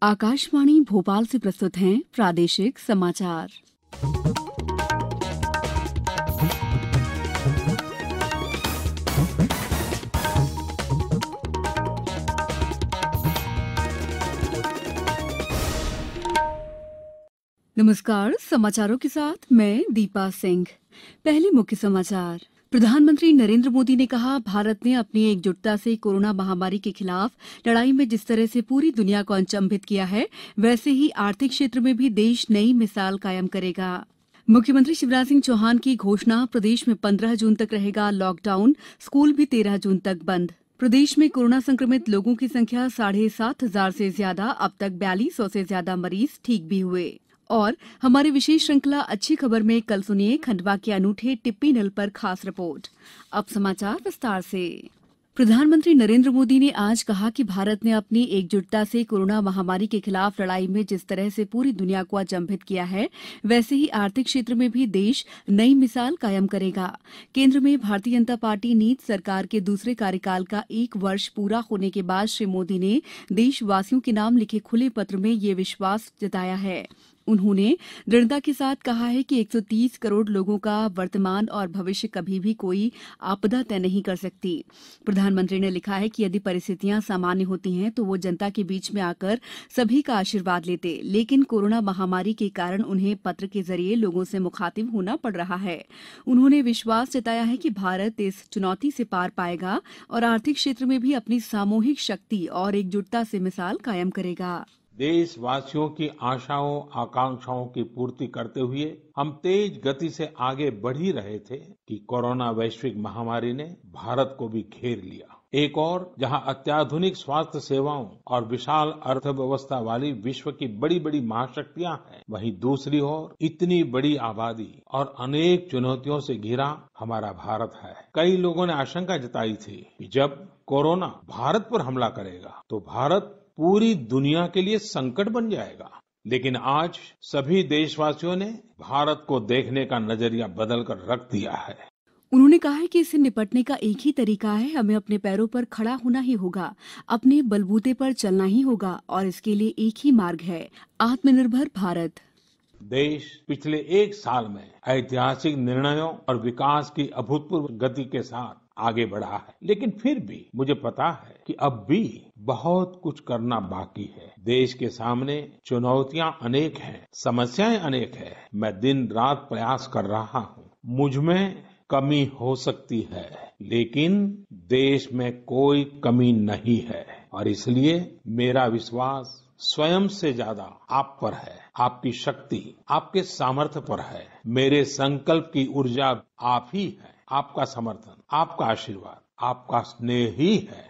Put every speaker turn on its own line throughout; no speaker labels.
आकाशवाणी भोपाल से प्रस्तुत हैं प्रादेशिक समाचार। नमस्कार, समाचारों के साथ मैं दीपा सिंह। पहले मुख्य समाचार। प्रधानमंत्री नरेंद्र मोदी ने कहा, भारत ने अपनी एकजुटता से कोरोना महामारी के खिलाफ लड़ाई में जिस तरह से पूरी दुनिया को अचंभित किया है, वैसे ही आर्थिक क्षेत्र में भी देश नई मिसाल कायम करेगा। मुख्यमंत्री शिवराज सिंह चौहान की घोषणा, प्रदेश में 15 जून तक रहेगा लॉकडाउन, स्कूल भी 13 जून तक बंद। प्रदेश में कोरोना संक्रमित लोगों की संख्या 7,500 से ज्यादा, अब तक 4200 से ज्यादा मरीज ठीक भी हुए। और हमारी विशेष श्रृंखला अच्छी खबर में कल सुनिए खंडवा के अनूठे टिप्पी नल पर खास रिपोर्ट। अब समाचार विस्तार से। प्रधानमंत्री नरेंद्र मोदी ने आज कहा कि भारत ने अपनी एकजुटता से कोरोना महामारी के खिलाफ लड़ाई में जिस तरह से पूरी दुनिया को अचंभित किया है, वैसे ही आर्थिक क्षेत्र में भी देश नई मिसाल कायम करेगा। केंद्र में भारतीय जनता पार्टी नीति सरकार के दूसरे कार्यकाल का 1 वर्ष पूरा होने के बाद श्री मोदी ने देशवासियों के नाम लिखे खुले पत्र में ये विश्वास जताया है। उन्होंने दृढ़ता के साथ कहा है कि 130 करोड़ लोगों का वर्तमान और भविष्य कभी भी कोई आपदा तय नहीं कर सकती। प्रधानमंत्री ने लिखा है कि यदि परिस्थितियां सामान्य होती हैं तो वो जनता के बीच में आकर सभी का आशीर्वाद लेते, लेकिन कोरोना महामारी के कारण उन्हें पत्र के जरिए लोगों से मुखातिब होना पड़ रहा है। उन्होंने विश्वास जताया है कि भारत इस चुनौती से पार पाएगा और आर्थिक क्षेत्र में भी अपनी सामूहिक शक्ति और एकजुटता से मिसाल कायम करेगा।
देशवासियों की आशाओं आकांक्षाओं की पूर्ति करते हुए हम तेज गति से आगे बढ़ ही रहे थे कि कोरोना वैश्विक महामारी ने भारत को भी घेर लिया। एक और जहां अत्याधुनिक स्वास्थ्य सेवाओं और विशाल अर्थव्यवस्था वाली विश्व की बड़ी बड़ी महाशक्तियां हैं, वहीं दूसरी ओर इतनी बड़ी आबादी और अनेक चुनौतियों से घिरा हमारा भारत है। कई लोगों ने आशंका जताई थी कि जब कोरोना भारत पर हमला करेगा तो भारत पूरी दुनिया के लिए संकट बन जाएगा, लेकिन आज सभी देशवासियों ने भारत को देखने का नजरिया बदलकर रख दिया है।
उन्होंने कहा है कि इससे निपटने का एक ही तरीका है, हमें अपने पैरों पर खड़ा होना ही होगा, अपने बलबूते पर चलना ही होगा और इसके लिए एक ही मार्ग है, आत्मनिर्भर भारत।
देश पिछले 1 साल में ऐतिहासिक निर्णयों और विकास की अभूतपूर्व गति के साथ आगे बढ़ा है, लेकिन फिर भी मुझे पता है कि अब भी बहुत कुछ करना बाकी है। देश के सामने चुनौतियां अनेक हैं, समस्याएं अनेक हैं। मैं दिन रात प्रयास कर रहा हूँ। मुझ में कमी हो सकती है, लेकिन देश में कोई कमी नहीं है और इसलिए मेरा विश्वास स्वयं से ज्यादा आप पर है, आपकी शक्ति, आपके सामर्थ्य पर है। मेरे संकल्प की ऊर्जा आप ही है, आपका समर्थन, आपका आशीर्वाद, आपका स्नेह ही है।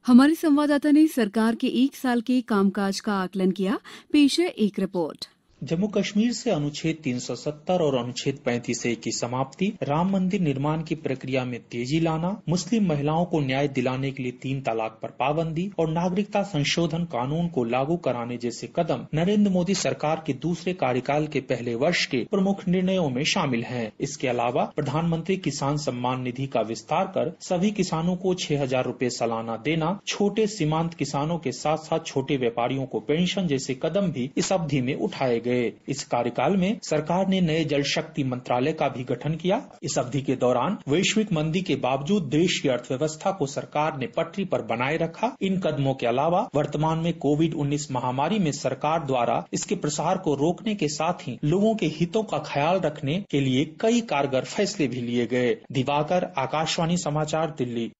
हमारे संवाददाता ने सरकार के 1 साल के कामकाज का आकलन किया। पेश है एक रिपोर्ट।
जम्मू कश्मीर से अनुच्छेद 370 और अनुच्छेद 35A की समाप्ति, राम मंदिर निर्माण की प्रक्रिया में तेजी लाना, मुस्लिम महिलाओं को न्याय दिलाने के लिए 3 तलाक पर पाबंदी और नागरिकता संशोधन कानून को लागू कराने जैसे कदम नरेंद्र मोदी सरकार के दूसरे कार्यकाल के पहले वर्ष के प्रमुख निर्णयों में शामिल हैं। इसके अलावा प्रधानमंत्री किसान सम्मान निधि का विस्तार कर सभी किसानों को 6,000 रूपए सालाना देना, छोटे सीमांत किसानों के साथ साथ छोटे व्यापारियों को पेंशन जैसे कदम भी इस अवधि में उठाए गए। इस कार्यकाल में सरकार ने नए जल शक्ति मंत्रालय का भी गठन किया। इस अवधि के दौरान वैश्विक मंदी के बावजूद देश की अर्थव्यवस्था को सरकार ने पटरी पर बनाए रखा। इन कदमों के अलावा वर्तमान में कोविड-19 महामारी में सरकार द्वारा इसके प्रसार को रोकने के साथ ही लोगों के हितों का ख्याल रखने के लिए कई कारगर फैसले भी लिए गए। दिवाकर, आकाशवाणी समाचार, दिल्ली।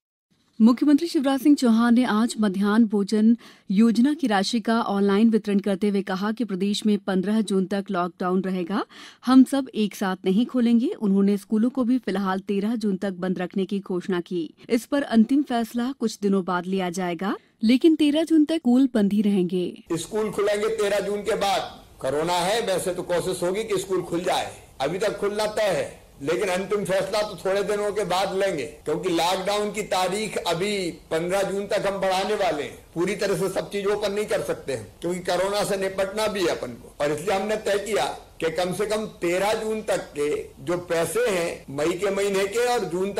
मुख्यमंत्री शिवराज सिंह चौहान ने आज मध्याह्न भोजन योजना की राशि का ऑनलाइन वितरण करते हुए कहा कि प्रदेश में 15 जून तक लॉकडाउन रहेगा। हम सब एक साथ नहीं खोलेंगे। उन्होंने स्कूलों को भी फिलहाल 13 जून तक बंद रखने की घोषणा की। इस पर अंतिम फैसला कुछ दिनों बाद लिया जाएगा, लेकिन 13 जून तक स्कूल बंद ही रहेंगे।
स्कूल खुलेंगे 13 जून के बाद। कोरोना है, वैसे तो कोशिश होगी कि स्कूल खुल जाए। अभी तक खुलना तय है, लेकिन अंतिम फैसला तो थोड़े दिनों के बाद लेंगे, क्योंकि लॉकडाउन की तारीख अभी 15 जून तक हम बढ़ाने वाले हैं। पूरी तरह से सब चीज ओपन नहीं कर सकते हैं, क्योंकि कोरोना से निपटना भी है अपन को, और इसलिए हमने तय किया कि कम से कम 13 जून तक के जो पैसे हैं मई के महीने के और जून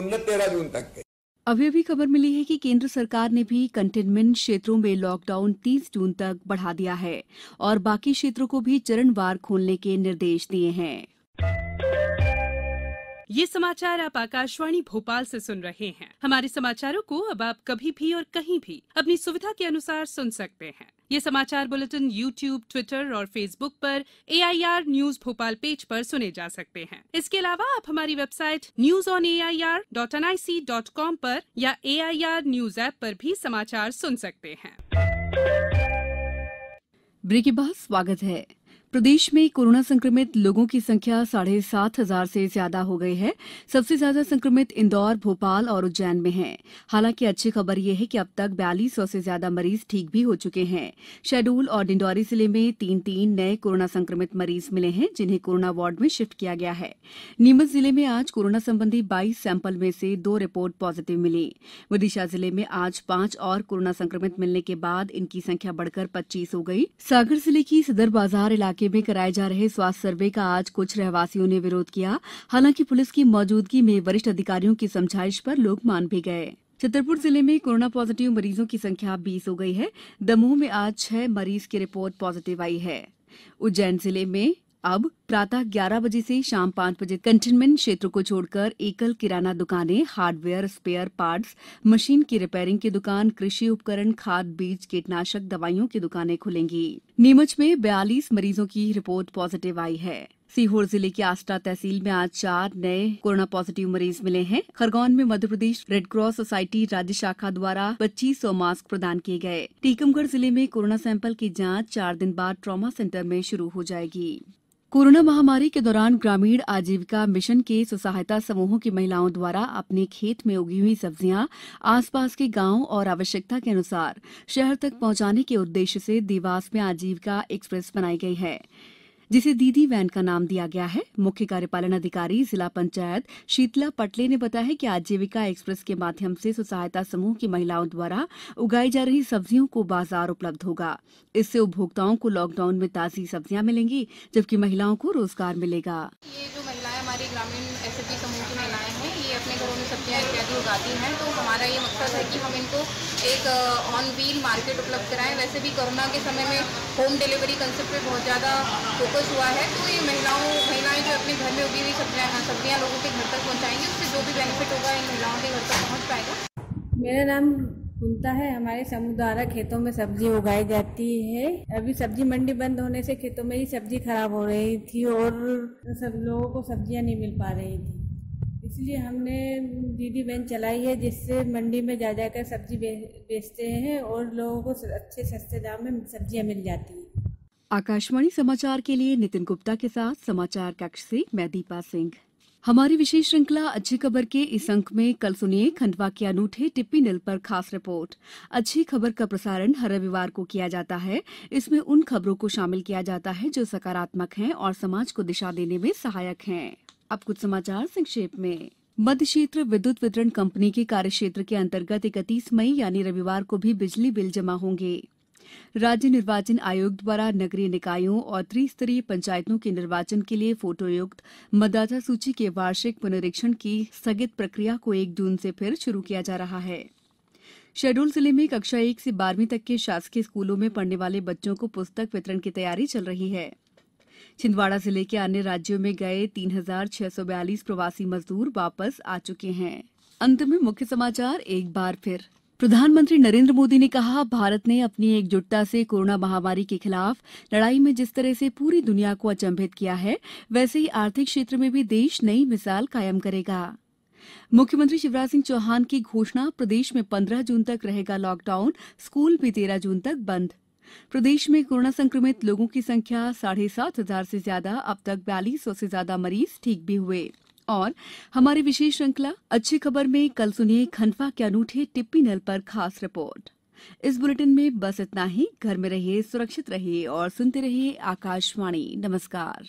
में 13 जून तक के।
अभी अभी खबर मिली है कि केंद्र सरकार ने भी कंटेनमेंट क्षेत्रों में लॉकडाउन 30 जून तक बढ़ा दिया है और बाकी क्षेत्रों को भी चरणवार खोलने के निर्देश दिए हैं।
ये समाचार आप आकाशवाणी भोपाल से सुन रहे हैं। हमारे समाचारों को अब आप कभी भी और कहीं भी अपनी सुविधा के अनुसार सुन सकते हैं। ये समाचार बुलेटिन YouTube, ट्विटर और फेसबुक पर AIR न्यूज भोपाल पेज पर सुने जा सकते हैं। इसके अलावा आप हमारी वेबसाइट newsonair.nic.com पर या AIR न्यूज ऐप पर भी समाचार सुन सकते हैं।
ब्रेक के बाद स्वागत है। प्रदेश में कोरोना संक्रमित लोगों की संख्या 7,500 से ज्यादा हो गई है। सबसे ज्यादा संक्रमित इंदौर, भोपाल और उज्जैन में हैं। हालांकि अच्छी खबर यह है कि अब तक 4200 से ज्यादा मरीज ठीक भी हो चुके हैं। शहडोल और डिंडौरी जिले में 3 नए कोरोना संक्रमित मरीज मिले हैं, जिन्हें कोरोना वार्ड में शिफ्ट किया गया है। नीमच जिले में आज कोरोना संबंधी 22 सैंपल में से 2 रिपोर्ट पॉजिटिव मिली। विदिशा जिले में आज 5 और कोरोना संक्रमित मिलने के बाद इनकी संख्या बढ़कर 25 हो गई। सागर जिले की सदर बाजार इलाके में कराए जा रहे स्वास्थ्य सर्वे का आज कुछ रहवासियों ने विरोध किया। हालांकि पुलिस की मौजूदगी में वरिष्ठ अधिकारियों की समझाइश पर लोग मान भी गए। छतरपुर जिले में कोरोना पॉजिटिव मरीजों की संख्या 20 हो गई है। दमोह में आज 6 मरीज की रिपोर्ट पॉजिटिव आई है। उज्जैन जिले में अब प्रातः 11 बजे से शाम 5 बजे कंटेनमेंट क्षेत्र को छोड़कर एकल किराना दुकानें, हार्डवेयर, स्पेयर पार्ट्स, मशीन की रिपेयरिंग की दुकान, कृषि उपकरण, खाद, बीज, कीटनाशक दवाइयों की दुकानें खुलेंगी। नीमच में 42 मरीजों की रिपोर्ट पॉजिटिव आई है। सीहोर जिले की आष्टा तहसील में आज 4 नए कोरोना पॉजिटिव मरीज मिले हैं। खरगोन में मध्यप्रदेश रेड क्रॉस सोसाइटी राज्य शाखा द्वारा 2500 मास्क प्रदान किए गए। टीकमगढ़ जिले में कोरोना सैंपल की जांच 4 दिन बाद ट्रॉमा सेंटर में शुरू हो जाएगी। कोरोना महामारी के दौरान ग्रामीण आजीविका मिशन के स्वसहायता समूहों की महिलाओं द्वारा अपने खेत में उगी हुई सब्जियां आसपास के गांव और आवश्यकता के अनुसार शहर तक पहुंचाने के उद्देश्य से देवास में आजीविका एक्सप्रेस बनाई गई है, जिसे दीदी वैन का नाम दिया गया है। मुख्य कार्यपालन अधिकारी जिला पंचायत शीतला पटले ने बताया कि आजीविका एक्सप्रेस के माध्यम से स्वसहायता समूह की महिलाओं द्वारा उगाई जा रही सब्जियों को बाजार उपलब्ध होगा। इससे उपभोक्ताओं को लॉकडाउन में ताजी सब्जियां मिलेंगी, जबकि महिलाओं को रोजगार मिलेगा।
ये जो महिलाएं हमारी ग्रामीण एसएचजी समूह की महिलाएं हैं, ये अपने घरों में सब्जियां इत्यादि उगाती हैं। तो हमारा ये मकसद है कि हम इनको एक ऑन व्हील मार्केट उपलब्ध कराएं। वैसे भी कोरोना के समय में होम डिलीवरी कंसेप्ट पे बहुत ज़्यादा फोकस हुआ है। तो ये महिलाएं जो अपने घर में उगी हुई सब्जियां लोगों के घर तक पहुंचाएंगी, उससे जो भी बेनिफिट होगा इन महिलाओं के घर तक पहुंच पाएगा।
मेरा नाम कुंता है। हमारे समूह द्वारा खेतों में सब्जी उगाई जाती है। अभी सब्जी मंडी बंद होने से खेतों में ही सब्जी खराब हो रही थी और सब लोगों को सब्जियां नहीं मिल पा रही थी। इसलिए हमने दीदी वैन चलाई है, जिससे मंडी में जा जाकर सब्जी बेचते हैं और लोगों को अच्छे सस्ते दाम में सब्जियां मिल जाती हैं।
आकाशवाणी समाचार के लिए नितिन गुप्ता के साथ समाचार कक्ष से मैं दीपा सिंह। हमारी विशेष श्रृंखला अच्छी खबर के इस अंक में कल सुनिए खंडवा के अनूठे टिप्पी नल पर खास रिपोर्ट। अच्छी खबर का प्रसारण हर रविवार को किया जाता है। इसमें उन खबरों को शामिल किया जाता है जो सकारात्मक हैं और समाज को दिशा देने में सहायक हैं। अब कुछ समाचार संक्षेप में। मध्य क्षेत्र विद्युत वितरण कंपनी के कार्यक्षेत्र के अंतर्गत 31 मई यानी रविवार को भी बिजली बिल जमा होंगे। राज्य निर्वाचन आयोग द्वारा नगरीय निकायों और त्रिस्तरीय पंचायतों के निर्वाचन के लिए फोटोयुक्त मतदाता सूची के वार्षिक पुनरीक्षण की स्थगित प्रक्रिया को 1 जून से फिर शुरू किया जा रहा है। शहडोल जिले में कक्षा 1 से 12वीं तक के शासकीय स्कूलों में पढ़ने वाले बच्चों को पुस्तक वितरण की तैयारी चल रही है। छिंदवाड़ा जिले के अन्य राज्यों में गए 3642 प्रवासी मजदूर वापस आ चुके हैं। अंत में मुख्य समाचार एक बार फिर। प्रधानमंत्री नरेंद्र मोदी ने कहा, भारत ने अपनी एकजुटता से कोरोना महामारी के खिलाफ लड़ाई में जिस तरह से पूरी दुनिया को अचंभित किया है, वैसे ही आर्थिक क्षेत्र में भी देश नई मिसाल कायम करेगा। मुख्यमंत्री शिवराज सिंह चौहान की घोषणा, प्रदेश में 15 जून तक रहेगा लॉकडाउन, स्कूल भी 13 जून तक बंद। प्रदेश में कोरोना संक्रमित लोगों की संख्या 7,500 से ज्यादा, अब तक 4200 से ज्यादा मरीज ठीक भी हुए। और हमारी विशेष श्रृंखला अच्छी खबर में कल सुनिए खंडवा के अनूठे टिप्पी नल पर खास रिपोर्ट। इस बुलेटिन में बस इतना ही। घर में रहिए, सुरक्षित रहिए और सुनते रहिए आकाशवाणी। नमस्कार।